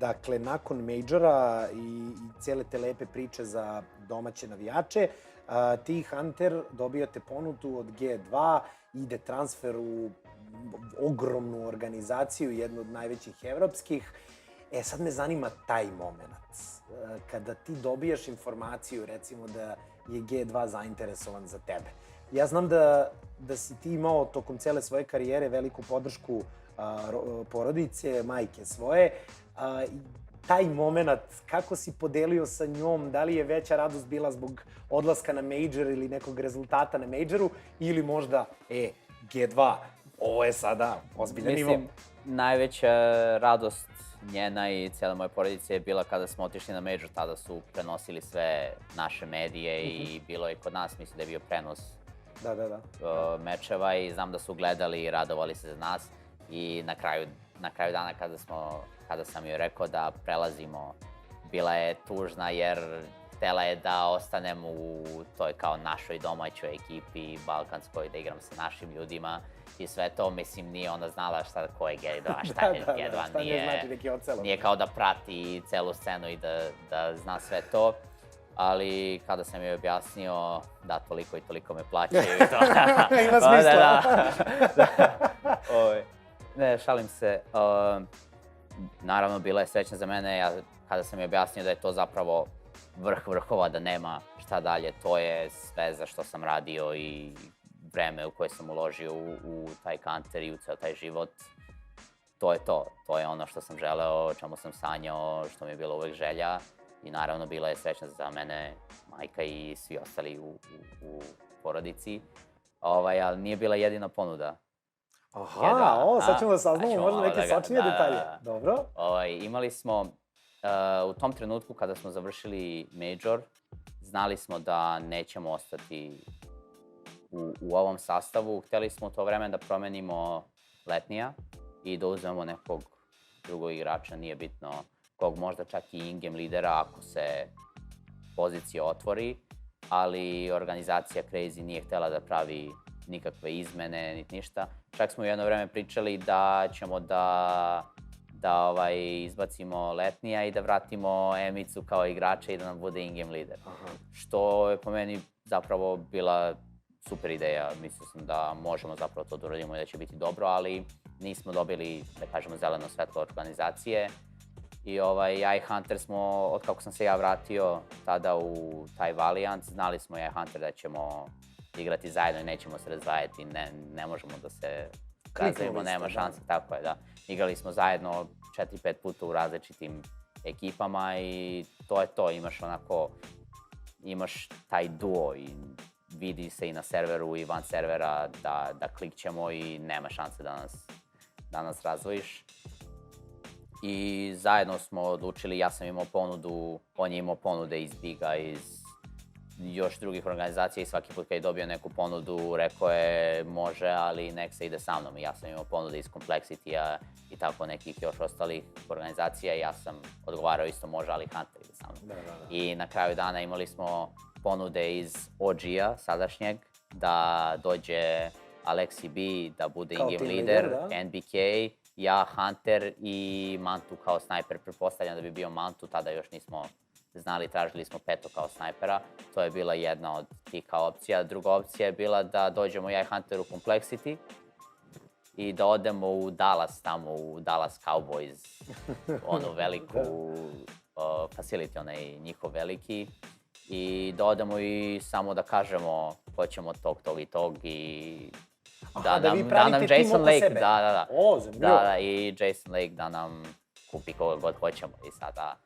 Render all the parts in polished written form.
Dakle, nakon Majora i cijele te lepe priče za domaće navijače, ti Hunter dobijate ponudu od G2, ide transfer u ogromnu organizaciju, jednu od najvećih evropskih. Sad me zanima taj moment. Kada ti dobijaš informaciju, recimo da je G2 zainteresovan za tebe. Ja znam da si ti imao tokom cele svoje karijere veliku podršku porodice, majke svoje. Taj moment, kako si podelio sa njom, da li je veća radost bila zbog odlaska na Major ili nekog rezultata na Majoru, ili možda, G2, ovo je sada ozbiljan nivo? Mislim, najveća radost njena i cijela moja porodica je bila kada smo otišli na Major. Tada su prenosili sve naše medije i bilo je kod nas, mislim da je bio prenos mečeva i znam da su gledali i radovali se za nas. I na kraju dana kada sam joj rekao da prelazimo, bila je tužna jer htela je da ostanem u toj kao našoj domaćoj ekipi balkanskoj, da igram sa našim ljudima i sve to. Mislim, nije ona znala ko je G2, šta je G2, nije kao da prati celu scenu i da zna sve to. Ali kada sam joj objasnio da toliko i toliko me plaćaju i to... Ima smisla. Ne, šalim se. Naravno, bila je srećna za mene kada sam joj objasnio da je to zapravo vrh vrhova, da nema šta dalje. To je sve za što sam radio i vreme u koje sam uložio u taj Hunter i u ceo taj život. To je to. To je ono što sam želeo, o čemu sam sanjao, što mi je bilo uvek želja. I naravno, bila je srećna za mene, majka i svi ostali u porodici. Ali nije bila jedina ponuda. Aha, sad ćemo da saznamo možda neke sočnije detalje. Dobro. Imali smo, u tom trenutku kada smo završili Major, znali smo da nećemo ostati u ovom sastavu. Hteli smo u to vreme da promenimo Letnija i da uzmemo nekog drugog igrača, nije bitno kog, možda čak i in-game lidera ako se pozicija otvori, ali organizacija Crazy nije htela da pravi nikakve izmene, niti ništa. Čak smo u jedno vreme pričali da ćemo da izbacimo Letnija i da vratimo Emicu kao igrača i da nam bude in-game lider. Što je po meni zapravo bila super ideja. Mislio sam da možemo zapravo to da uradimo i da će biti dobro, ali nismo dobili, da kažemo, zeleno svetlo organizacije. I ja i Hunter smo, od kako sam se ja vratio tada u taj Valiant, znali smo ja i Hunter da ćemo igrati zajedno i nećemo se razdvajati, ne možemo da se razvijemo, nema šanse, tako je, da. Igrali smo zajedno 4-5 puta u različitim ekipama i to je to, imaš taj duo i vidi se i na serveru i van servera da klikćemo i nema šanse da nas razvojiš. I zajedno smo odlučili, ja sam imao ponudu, on je imao ponude iz Biga, iz još drugih organizacija i svaki put kad je dobio neku ponudu rekao je može, ali nek se ide sa mnom. I ja sam imao ponude iz Complexity-a i tako nekih još ostalih organizacija i ja sam odgovarao isto može, ali Hunter ide sa mnom. I na kraju dana imali smo ponude iz OG-a, sadašnjeg, da dođe Alexi B, da bude in-game lider, NBK, ja, Hunter i Mantu kao snajper. Pretpostavljam da bi bio Mantu, tada još nismo znali, tražili smo Peto kao snajpera. To je bila jedna od tih kao opcija. Druga opcija je bila da dođemo ja i Hunter u Complexity i da odemo u Dallas, tamo u Dallas Cowboys, onu veliku facility, onaj njihov veliki. I da odemo i samo da kažemo hoćemo tog i tog i da nam Jason Lake, i Jason Lake da nam kupi koga god hoćemo. I sada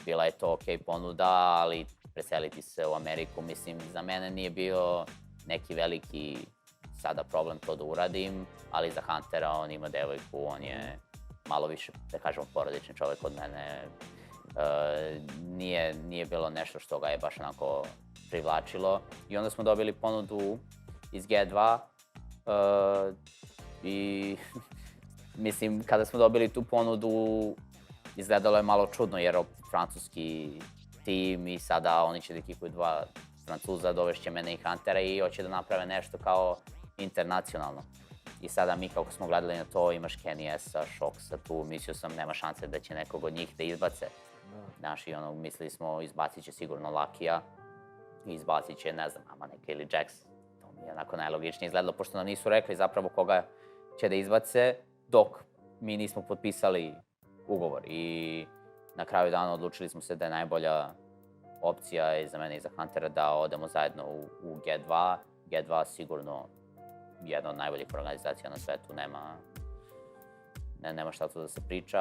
bila je to okej ponuda, ali preseliti se u Ameriku, mislim, za mene nije bio neki veliki sada problem to da uradim, ali za Huntera on ima devojku, on je malo više, da kažemo, porodični čovjek od mene. Nije bilo nešto što ga je baš onako privlačilo. I onda smo dobili ponudu iz G2 i mislim, kada smo dobili tu ponudu, izgledalo je malo čudno jer francuski tim i sada oni će da kikuju 2 Francuza, dovešće mene i Huntera i hoće da naprave nešto kao internacionalno. I sada mi kako smo gledali na to, imaš Kenny S-a, Shoxa tu, mislio sam nema šanse da će nekog od njih da izbace. Znaš, i ono, mislili smo izbacit će sigurno Lakija, i izbacit će, ne znam, Amaneka ili Jax. To mi je onako najlogičnije izgledalo, pošto nam nisu rekli zapravo koga će da izbace, dok mi nismo potpisali ugovor. I na kraju dana odlučili smo se da je najbolja opcija i za mene i za Huntera da odemo zajedno u G2. G2 sigurno jedna od najboljih organizacija na svetu, nema šta tu da se priča.